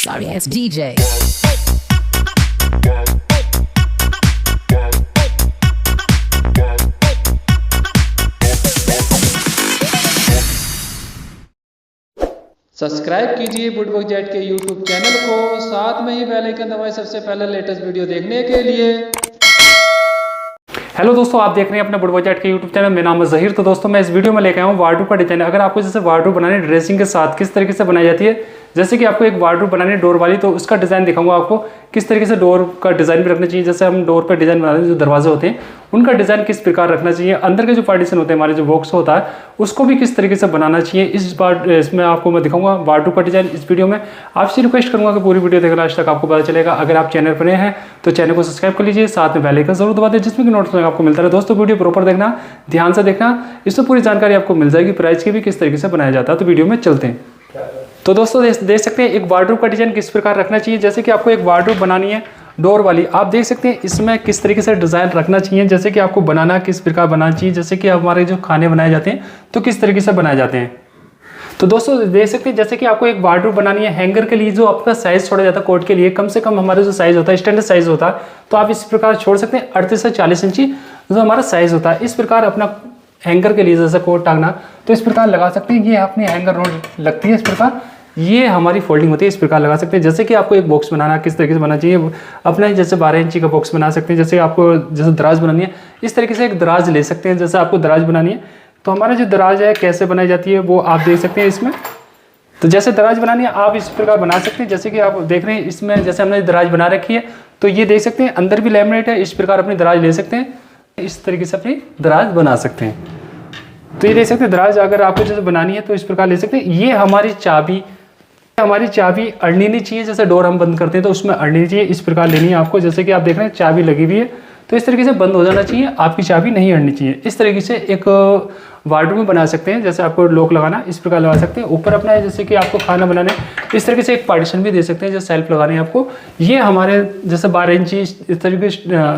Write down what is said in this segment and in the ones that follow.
Sorry ass DJ. Subscribe कीजिए woodwork jet के YouTube channel को, साथ में ही बेल आइकन दबाएं सबसे पहले लेटेस्ट वीडियो देखने के लिए। हेलो दोस्तों, आप देख रहे हैं अपने वुडवर्क जेट के यूट्यूब चैनल। मेरा नाम है ज़हीर। तो दोस्तों मैं इस वीडियो में लेकर आया हूँ वार्डरोब का डिजाइन। अगर आपको जैसे वार्डरोब बनाने ड्रेसिंग के साथ किस तरीके से बनाई जाती है, जैसे कि आपको एक वार्डरोब बनानी है डोर वाली, तो उसका डिज़ाइन दिखाऊंगा आपको किस तरीके से डोर का डिज़ाइन भी रखना चाहिए। जैसे हम डोर पर डिज़ाइन बनाते हैं, जो दरवाजे होते हैं उनका डिज़ाइन किस प्रकार रखना चाहिए, अंदर के जो पार्टीशन होते हैं हमारे जो बॉक्स होता है उसको भी किस तरीके से बनाना चाहिए, इसमें आपको मैं दिखाऊंगा वार्डरोब का डिज़ाइन इस वीडियो में। आपसे रिक्वेस्ट करूंगा कि पूरी वीडियो देखना आज तक, आपको पता चलेगा। अगर आप चैनल पर नए हैं तो चैनल को सब्सक्राइब कर लीजिए, साथ में बेल आइकन जरूर दबा दें जिसमें कि नोटिफिकेशन आपको मिलता है। दोस्तों वीडियो प्रॉपर देखना, ध्यान से देखना, इसमें पूरी जानकारी आपको मिल जाएगी, प्राइस की भी किस तरीके से बनाया जाता है। तो वीडियो में चलते हैं। तो दोस्तों देख सकते हैं एक वार्डरोब का डिजाइन किस प्रकार रखना चाहिए। जैसे कि आपको एक वार्डरोब बनानी है डोर वाली, आप देख सकते हैं इसमें किस तरीके से डिज़ाइन रखना चाहिए। जैसे कि आपको बनाना किस प्रकार बनाना चाहिए, जैसे कि हमारे जो खाने बनाए जाते हैं तो किस तरीके से बनाए जाते हैं। तो दोस्तों देख सकते हैं जैसे कि आपको एक वार्डरोब बनानी है हैंगर के लिए, जो आपका साइज छोड़ा जाता है कोट के लिए, कम से कम हमारा जो साइज होता है स्टैंडर्ड साइज होता है, तो आप इस प्रकार छोड़ सकते हैं 38 से 40 इंची जो हमारा साइज होता है। इस प्रकार अपना हैंगर के लिए जैसे कोट टांगना तो इस प्रकार लगा सकते हैं। ये अपनी हैंगर रोड लगती है इस प्रकार, ये हमारी फोल्डिंग होती है, इस प्रकार लगा सकते हैं। जैसे कि आपको एक बॉक्स बनाना किस तरीके से बनाना चाहिए, अपना जैसे 12 इंची का बॉक्स बना सकते हैं। जैसे आपको जैसे दराज बनानी है इस तरीके से एक दराज ले सकते हैं। जैसे आपको दराज बनानी है तो हमारा जो दराज है कैसे बनाई जाती है वो आप देख सकते हैं इसमें। तो जैसे दराज बनानी है आप इस प्रकार बना सकते हैं। जैसे कि आप देख रहे हैं इसमें जैसे हमने दराज बना रखी है तो ये देख सकते हैं अंदर भी लैमिनेट है, इस प्रकार अपनी दराज ले सकते हैं, इस तरीके से अपनी दराज बना सकते हैं। तो ये देख सकते हैं दराज अगर आपको जैसे बनानी है तो इस प्रकार ले सकते हैं। ये हमारी चाबी अड़नी नहीं चाहिए, जैसे डोर हम बंद करते हैं तो उसमें अड़नी चाहिए, इस प्रकार लेनी है आपको। जैसे कि आप देख रहे हैं चाबी लगी हुई है तो इस तरीके से बंद हो जाना चाहिए, आपकी चाबी नहीं अड़नी चाहिए। इस तरीके से एक वार्डरोब में बना सकते हैं। जैसे आपको लॉक लगाना इस प्रकार लगा सकते हैं। ऊपर अपना है जैसे कि आपको खाना बनाने इस तरीके से एक पार्टीशन भी दे सकते हैं, जो सेल्फ लगाने हैं आपको। ये हमारे जैसे 12 इंची इस तरीके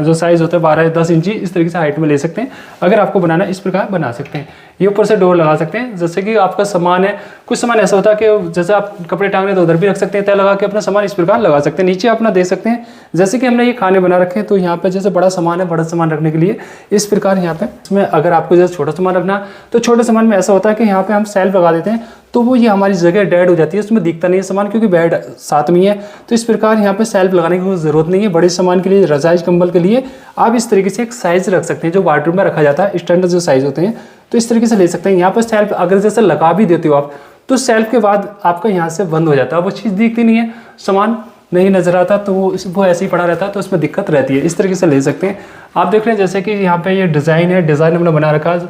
जो साइज़ होता है 12-10 इंची इस तरीके से हाइट में ले सकते हैं। अगर आपको बनाना इस प्रकार बना सकते हैं। ये ऊपर से डोर लगा सकते हैं। जैसे कि आपका सामान है, कुछ सामान ऐसा होता है कि जैसे आप कपड़े टांगने तो उधर भी रख सकते हैं, तय लगा के अपना सामान इस प्रकार लगा सकते हैं। नीचे अपना दे सकते हैं। जैसे कि हमने ये खाने बना रखे हैं तो यहाँ पे जैसे बड़ा सामान है, बड़ा सामान रखने के लिए इस प्रकार यहाँ पे इसमें अगर आपको जैसे छोटा सामान रखना तो छोटे सामान में ऐसा होता है कि यहाँ पे हम सेल्फ लगा देते हैं तो वो ये हमारी जगह डेड हो जाती है, उसमें दिखता नहीं है सामान क्योंकि बेड साथ में है। तो इस प्रकार यहाँ पे सेल्फ लगाने की कोई ज़रूरत नहीं है। बड़े सामान के लिए, रजाई कंबल के लिए आप इस तरीके से एक साइज रख सकते हैं जो वार्डरोब में रखा जाता है, स्टैंडर्ड जो साइज होते हैं तो इस तरीके से ले सकते हैं। यहाँ पर सेल्फ अगर जैसे लगा भी देते हो आप तो सेल्फ के बाद आपका यहाँ से बंद हो जाता है, वो चीज़ दिखती नहीं है, सामान नहीं नजर आता तो वो ऐसे ही पड़ा रहता है, तो उसमें दिक्कत रहती है। इस तरीके से ले सकते हैं। आप देख रहे हैं जैसे कि यहाँ पे ये डिज़ाइन है, डिज़ाइन हमने बना रखा है,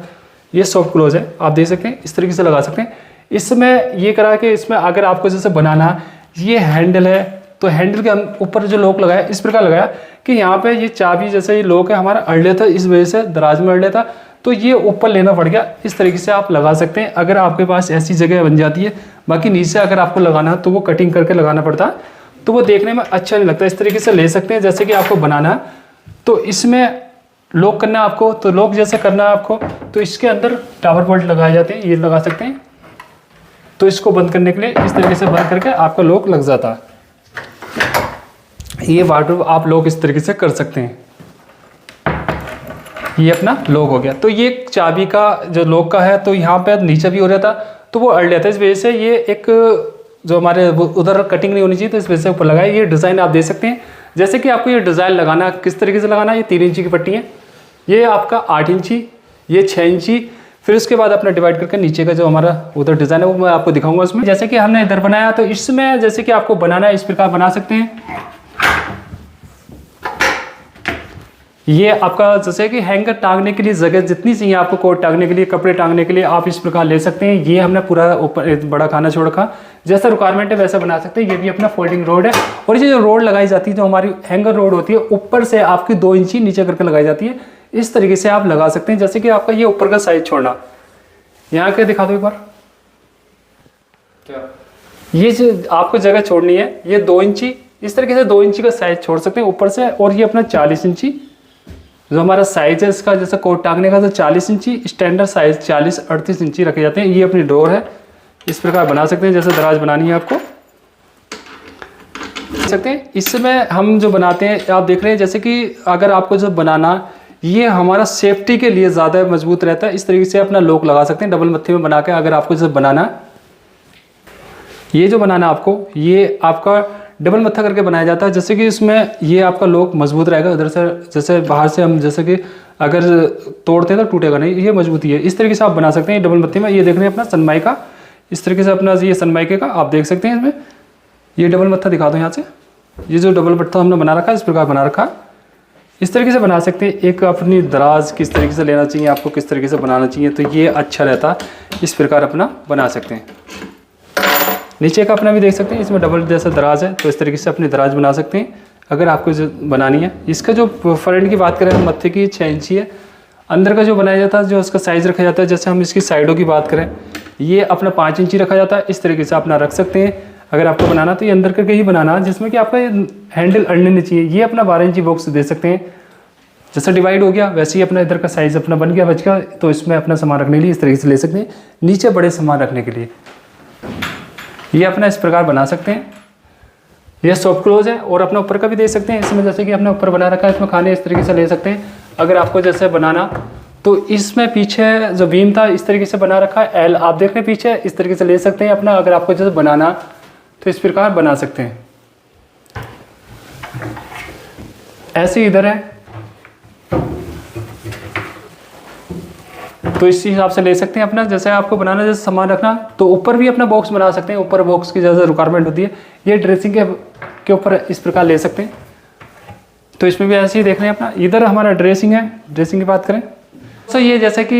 ये सॉफ्ट क्लोज है, आप देख सकते हैं इस तरीके से लगा सकते हैं। इसमें ये करा के इसमें अगर आपको जैसे बनाना ये हैंडल है तो हैंडल के ऊपर जो लॉक लगाया इस प्रकार लगाया कि यहाँ पे ये चाबी जैसे ये लॉक है हमारा अड़ लेता, इस वजह से दराज में अड़ लेता तो ये ऊपर लेना पड़ गया। इस तरीके से आप लगा सकते हैं अगर आपके पास ऐसी जगह बन जाती है। बाकी नीचे अगर आपको लगाना तो वो कटिंग करके लगाना पड़ता है तो वो देखने में अच्छा नहीं लगता। इस तरीके से ले सकते हैं। जैसे कि आपको बनाना तो इसमें लॉक करना है आपको, तो लॉक जैसे करना है आपको तो इसके अंदर टावर बोल्ट लगाए जाते हैं, ये लगा सकते हैं। तो इसको बंद करने के लिए इस तरीके से बंद करके आपका लॉक लग जाता है। ये वार्डरोब आप लॉक इस तरीके से कर सकते हैं। ये अपना लॉक हो गया। तो ये चाबी का जो लॉक का है तो यहाँ पे नीचे भी हो रहा था तो वो अड़ जाता है, इस वजह से ये एक जो हमारे उधर कटिंग नहीं होनी चाहिए तो इस वजह से ऊपर लगाया। ये डिज़ाइन आप दे सकते हैं। जैसे कि आपको ये डिज़ाइन लगाना किस तरीके से लगाना है, ये 3 इंची की पट्टी है, ये आपका 8 इंची, ये 6 इंची, फिर उसके बाद अपना डिवाइड करके नीचे का जो हमारा उधर डिज़ाइन है वो मैं आपको दिखाऊंगा उसमें। जैसे कि हमने इधर बनाया तो इसमें जैसे कि आपको बनाना है इस प्रकार बना सकते हैं। ये आपका जैसे कि हैंगर टांगने के लिए जगह जितनी चाहिए आपको, कोट टांगने के लिए, कपड़े टांगने के लिए आप इस प्रकार ले सकते हैं। ये हमने पूरा ऊपर बड़ा खाना छोड़ रखा, जैसा रिक्वायरमेंट है वैसा बना सकते हैं। ये भी अपना फोल्डिंग रोड है। और ये जो रोड लगाई जाती है जो हमारी हैंगर रोड होती है ऊपर से आपकी 2 इंची नीचे करके लगाई जाती है, इस तरीके से आप लगा सकते हैं। जैसे कि आपका ये ऊपर का साइज छोड़ना, यहाँ के दिखा दो एक बार क्या, ये जो आपको जगह छोड़नी है ये 2 इंची, इस तरीके से 2 इंची का साइज छोड़ सकते हैं ऊपर से। और ये अपना 40 इंची जो हमारा साइज है इसका, जैसे कोट टांगने का तो 40 इंची, स्टैंडर्ड साइज 40-38 इंची रखे जाते हैं। ये अपनी डोर है, इस प्रकार बना सकते हैं जैसे दराज बनानी है आपको। सकते हैं। इसमें हम जो बनाते हैं आप देख रहे हैं, जैसे कि अगर आपको जो बनाना ये हमारा सेफ्टी के लिए ज़्यादा मजबूत रहता है। इस तरीके से अपना लॉक लगा सकते हैं डबल मत्थे में बना के। अगर आपको जो बनाना ये जो बनाना आपको ये आपका डबल मत्था करके बनाया जाता है, जैसे कि इसमें ये आपका लॉक मजबूत रहेगा। उधर से जैसे बाहर से हम जैसे कि अगर तोड़ते हैं तो टूटेगा नहीं, ये मजबूती है। इस तरीके से आप बना सकते हैं डबल मत्थे में। ये देख रहे हैं अपना सनमाइका, इस तरीके से अपना ये सनमाइके का आप देख सकते हैं। इसमें ये डबल मत्था दिखा दो यहाँ से, ये जो डबल मत्था हमने बना रखा है इस प्रकार बना रखा है। इस तरीके से बना सकते हैं। एक अपनी दराज किस तरीके से लेना चाहिए, आपको किस तरीके से बनाना चाहिए, तो ये अच्छा रहता है। इस प्रकार अपना बना सकते हैं। नीचे का अपना भी देख सकते हैं, इसमें डबल जैसा दराज है, तो इस तरीके से अपनी दराज बना सकते हैं अगर आपको जो बनानी है। इसका जो फ्रंट की बात करें हम, मत्थे की 6 इंची है। अंदर का जो बनाया जाता है, जो उसका साइज़ रखा जाता है, जैसे हम इसकी साइडों की बात करें, ये अपना 5 इंची रखा जाता है। इस तरीके से अपना रख सकते हैं। अगर आपको बनाना तो ये अंदर करके ही बनाना, जिसमें कि आपका हैंडल अड़ने नहीं चाहिए। ये अपना 12 इंची बॉक्स दे सकते हैं। जैसा डिवाइड हो गया वैसे ही अपना इधर का साइज़ अपना बन गया, बच गया, तो इसमें अपना सामान रखने के लिए इस तरीके से ले सकते हैं। नीचे बड़े सामान रखने के लिए ये अपना इस प्रकार बना सकते हैं। ये सॉफ्ट क्लोज है। और अपना ऊपर का भी दे सकते हैं। इसमें जैसे कि अपने ऊपर बना रखा है, इसमें खाने इस तरीके से ले सकते हैं। अगर आपको जैसे बनाना तो इसमें पीछे जो बीम था इस तरीके से बना रखा है, एल आप देख रहे हैं पीछे, इस तरीके से ले सकते हैं अपना। अगर आपको जैसे बनाना तो इस प्रकार बना सकते हैं। ऐसे इधर है तो इस हिसाब से ले सकते हैं अपना। जैसे आपको बनाना जैसे सामान रखना, तो ऊपर भी अपना बॉक्स बना सकते हैं। ऊपर बॉक्स की जैसे रिक्वायरमेंट होती है, ये ड्रेसिंग के ऊपर इस प्रकार ले सकते हैं। तो इसमें भी ऐसे ही देख रहे हैं अपना। इधर हमारा ड्रेसिंग है। ड्रेसिंग की बात करें तो ये जैसे कि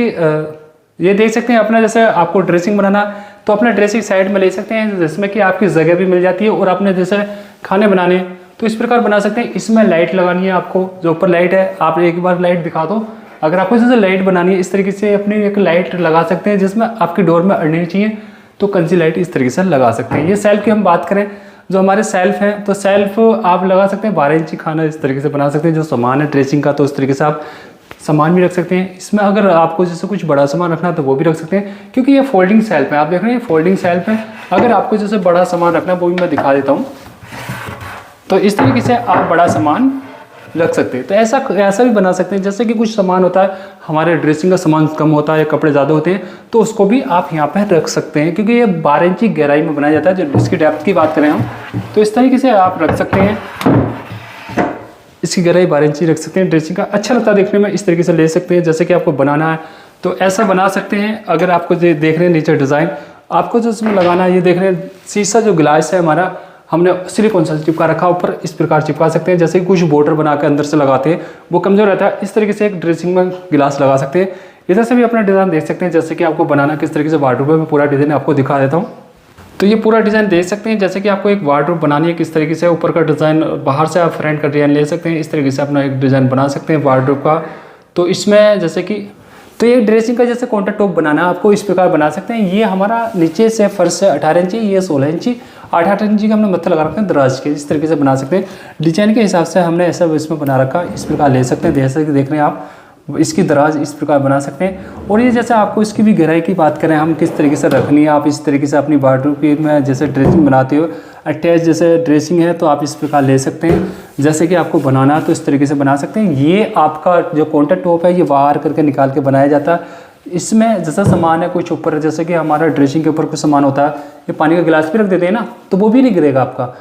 ये देख सकते हैं अपना, जैसे आपको ड्रेसिंग बनाना तो अपना ड्रेसिंग साइड में ले सकते हैं, जिसमें कि आपकी जगह भी मिल जाती है। और आपने जैसे खाने बनाने तो इस प्रकार बना सकते हैं। इसमें लाइट लगानी है आपको, जो ऊपर लाइट है आप एक बार लाइट दिखा दो। अगर आपको जैसे लाइट बनानी है इस तरीके से अपनी एक लाइट लगा सकते हैं, जिसमें आपकी डोर में अड़नी चाहिए, तो कंसी लाइट इस तरीके से लगा सकते हैं। ये सेल्फ की हम बात करें, जो हमारे सेल्फ हैं तो सेल्फ आप लगा सकते हैं 12 इंची खाना इस तरीके से बना सकते हैं। जो सामान है ड्रेसिंग का तो उस तरीके से आप सामान भी रख सकते हैं। इसमें अगर आपको जैसे कुछ बड़ा सामान रखना तो वो भी रख सकते हैं, क्योंकि ये फोल्डिंग सेल्फ है। आप देख रहे हैं फोल्डिंग सेल्फ है। अगर आपको जैसे बड़ा सामान रखना वो भी मैं दिखा देता हूँ, तो इस तरीके से आप बड़ा सामान रख सकते हैं। तो ऐसा भी बना सकते हैं, जैसे कि कुछ सामान होता है हमारे ड्रेसिंग का सामान कम होता है या कपड़े ज़्यादा होते हैं, तो उसको भी आप यहाँ पे रख सकते हैं, क्योंकि ये 12 इंची गहराई में बनाया जाता है। जो इसकी डेप्थ की बात करें हम, तो इस तरीके से आप रख सकते हैं। इसकी गहराई 12 इंची रख सकते हैं। ड्रेसिंग का अच्छा लगता है देखने में, इस तरीके से ले सकते हैं। जैसे कि आपको बनाना है तो ऐसा बना सकते हैं। अगर आपको देख रहे हैं नीचे डिज़ाइन, आपको जो इसमें लगाना है, ये देख रहे हैं शीशा जो गिलास है हमारा, हमने सिलिकॉन से चिपका रखा ऊपर, इस प्रकार चिपका सकते हैं। जैसे कि कुछ बॉर्डर बना के अंदर से लगाते हैं, वो कमजोर रहता है, इस तरीके से एक ड्रेसिंग में गिलास लगा सकते हैं। इधर से भी अपना डिज़ाइन देख सकते हैं, जैसे कि आपको बनाना किस तरीके से वार्डरोब में पूरा डिज़ाइन आपको दिखा देता हूँ। तो ये पूरा डिज़ाइन देख सकते हैं, जैसे कि आपको एक वार्डरोब बनानी है किस तरीके से, ऊपर का डिज़ाइन, बाहर से आप फ्रंट का डिज़ाइन ले सकते हैं। इस तरीके से अपना एक डिज़ाइन बना सकते हैं वार्डरोब का। तो इसमें जैसे कि तो ये ड्रेसिंग का जैसे काउंटर टॉप बनाना आपको इस प्रकार बना सकते हैं। ये हमारा नीचे से फर्श से 18 इंची, ये 16 इंची, 8 इंची का हमने मत्था लगा रखा है दराज के। इस तरीके से बना सकते हैं। डिजाइन के हिसाब से हमने ऐसा इसमें बना रखा, इस प्रकार ले सकते हैं। जैसे कि देख रहे हैं आप, इसकी दराज इस प्रकार बना सकते हैं। और ये जैसे आपको इसकी भी गहराई की बात करें हम, किस तरीके से रखनी है, आप इस तरीके से अपनी वार्डरोब में जैसे ड्रेसिंग बनाते हो, अटैच जैसे ड्रेसिंग है तो आप इस प्रकार ले सकते हैं। जैसे कि आपको बनाना है तो इस तरीके से बना सकते हैं। ये आपका जो काउंटर टॉप है ये बाहर करके निकाल के बनाया जाता है। इसमें जैसा सामान है कुछ ऊपर, जैसे कि हमारा ड्रेसिंग के ऊपर कुछ सामान होता है, ये पानी का गिलास भी रख देते हैं ना, तो वो भी नहीं गिरेगा आपका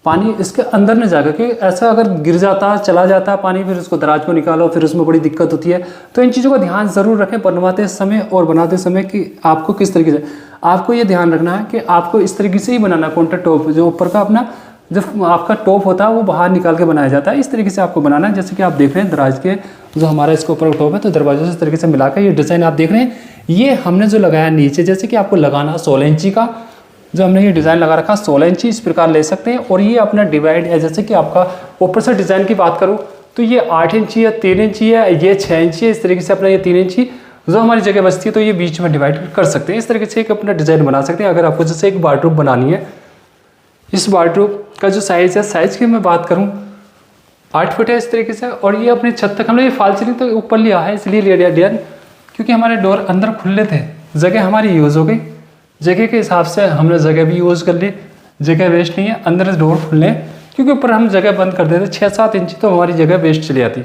पानी, इसके अंदर न जाकर के। ऐसा अगर गिर जाता, चला जाता पानी, फिर उसको दराज को निकालो, फिर उसमें बड़ी दिक्कत होती है। तो इन चीज़ों का ध्यान ज़रूर रखें बनवाते समय और बनाते समय, कि आपको किस तरीके से, आपको ये ध्यान रखना है कि आपको इस तरीके से ही बनाना। काउंटर टॉप जो ऊपर का अपना जब आपका टॉप होता है वो बाहर निकाल के बनाया जाता है, इस तरीके से आपको बनाना है। जैसे कि आप देख रहे हैं दराज के जो हमारा इसके ऊपर टॉप है, तो दरवाजे से इस तरीके से मिलाकर ये डिज़ाइन आप देख रहे हैं। ये हमने जो लगाया नीचे, जैसे कि आपको लगाना 16 इंची का जो हमने ये डिज़ाइन लगा रखा 16 इंची, इस प्रकार ले सकते हैं। और ये अपना डिवाइड है, जैसे कि आपका ऊपर से डिज़ाइन की बात करूँ तो ये 8 इंची है, 3 इंची है, ये 6 इंची है। इस तरीके से अपना ये 3 इंची जो हमारी जगह बचती है तो ये बीच में डिवाइड कर सकते हैं। इस तरीके से एक अपना डिज़ाइन बना सकते हैं। अगर आपको जैसे एक वार्डरोब बनानी है, इस वार्डरोब का जो साइज़ है, साइज़ की मैं बात करूँ 8 फुट है इस तरीके से। और ये अपनी छत तक हमने ये फॉल सीलिंग तो ऊपर लिया है, इसलिए लिया डिज़ाइन, क्योंकि हमारे डोर अंदर खुले थे, जगह हमारी यूज़ हो गई। जगह के हिसाब से हमने जगह भी यूज़ कर ली, जगह वेस्ट नहीं है, अंदर डोर खुले क्योंकि ऊपर हम जगह बंद कर देते 6-7 इंच तो हमारी जगह वेस्ट चली जाती।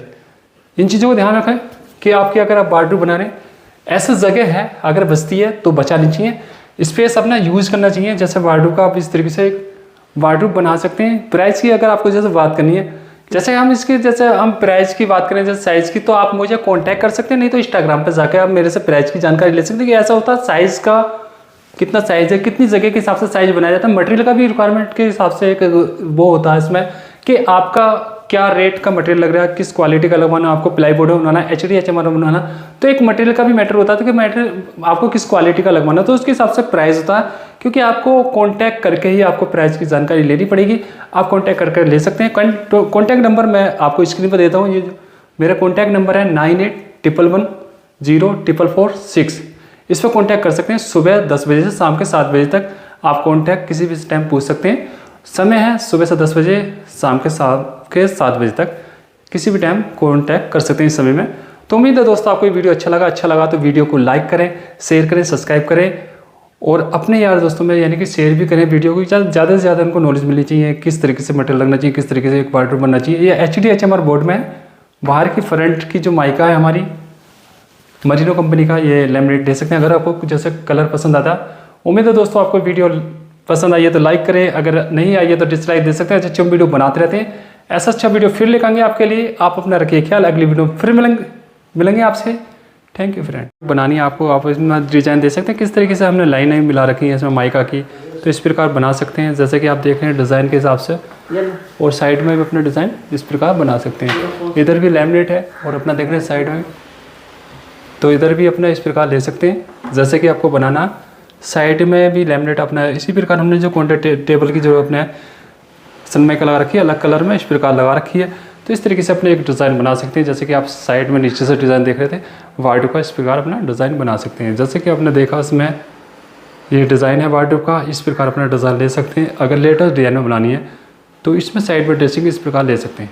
इन चीज़ों को ध्यान रखें कि आपकी अगर आप वार्डरोब बना रहे हैं, ऐसा जगह है अगर बचती है तो बचानी चाहिए, स्पेस अपना यूज़ करना चाहिए। जैसे वार्डरोब का आप इस तरीके से एक वार्डरोब बना सकते हैं। प्राइस की अगर आपको जैसे बात करनी है, जैसे हम प्राइस की बात करें जैसे साइज़ की, तो आप मुझे कांटेक्ट कर सकते हैं, नहीं तो इंस्टाग्राम पे जाकर आप मेरे से प्राइस की जानकारी ले सकते हैं कि ऐसा होता है साइज़ का कितना साइज़ है, कितनी जगह के हिसाब से साइज़ बनाया जाता है। मटेरियल का भी रिक्वायरमेंट के हिसाब से एक वो होता है इसमें कि आपका क्या रेट का मटेरियल लग रहा है, किस क्वालिटी का लगवाना, आपको प्लाईवुड बनाना, HDHMR बनाना, तो एक मटेरियल का भी मैटर होता है कि मटेरियल आपको किस क्वालिटी का लगवाना, तो उसके हिसाब से प्राइस होता है। क्योंकि आपको कांटेक्ट करके ही आपको प्राइस की जानकारी लेनी पड़ेगी। आप कांटेक्ट करके ले सकते हैं। कांटेक्ट नंबर मैं आपको स्क्रीन पर देता हूँ। ये मेरा कांटेक्ट नंबर है 9811104446। इस पर कॉन्टैक्ट कर सकते हैं। सुबह 10 बजे से शाम के 7 बजे तक आप कॉन्टैक्ट किसी भी टाइम पूछ सकते हैं। समय है सुबह से 10 बजे शाम के 7 बजे तक, किसी भी टाइम कॉन्टैक्ट कर सकते हैं इस समय में। तो उम्मीद है दोस्तों आपको ये वीडियो अच्छा लगा तो वीडियो को लाइक करें, शेयर करें, सब्सक्राइब करें और अपने यार दोस्तों में यानी कि शेयर भी करें वीडियो को। ज़्यादा से ज़्यादा उनको नॉलेज मिलनी चाहिए, किस तरीके से मटेरियल लगना चाहिए, किस तरीके से एक वार्डरोब बनना चाहिए। ये HDHMR बोर्ड में बाहर की फ्रंट की जो माइका है हमारी मरीनो कंपनी का, ये लैमिनेट दे सकते हैं। अगर आपको जैसे कलर पसंद आता, उम्मीद है दोस्तों आपको वीडियो पसंद आई है तो लाइक करें, अगर नहीं आई है तो डिसलाइक दे सकते हैं। अच्छे वीडियो बनाते रहते हैं, ऐसा अच्छा वीडियो फिर लेकर आएंगे आपके लिए। आप अपना रखिए ख्याल, अगली वीडियो फिर मिलेंगे आपसे। Thank you friend. बनानी है आपको, आप इसमें डिजाइन दे सकते हैं। किस तरीके से हमने लाइनें मिला रखी हैं इसमें माइका की, तो इस प्रकार बना सकते हैं जैसे कि आप देख रहे हैं डिज़ाइन के हिसाब से। और साइड में भी अपना डिज़ाइन इस प्रकार बना सकते हैं। इधर भी लैमिनेट है और अपना देख रहे हैं साइड में, तो इधर भी अपना इस प्रकार ले सकते हैं जैसे कि आपको बनाना। साइड में भी लैमिनेट अपना इसी प्रकार हमने जो काउंटर टेबल की जो अपने सनमाइका लगा रखी है अलग कलर में इस प्रकार लगा रखी है। तो इस तरीके से अपने एक डिज़ाइन बना सकते हैं। जैसे कि आप साइड में नीचे से डिज़ाइन देख रहे थे, वार्डरोब का इस प्रकार अपना डिज़ाइन बना सकते हैं। जैसे कि आपने देखा इसमें ये डिज़ाइन है वार्डरोब का, इस प्रकार अपना डिज़ाइन ले सकते हैं। अगर लेटेस्ट डिज़ाइन में बनानी है तो इसमें साइड में ड्रेसिंग इस प्रकार ले सकते हैं।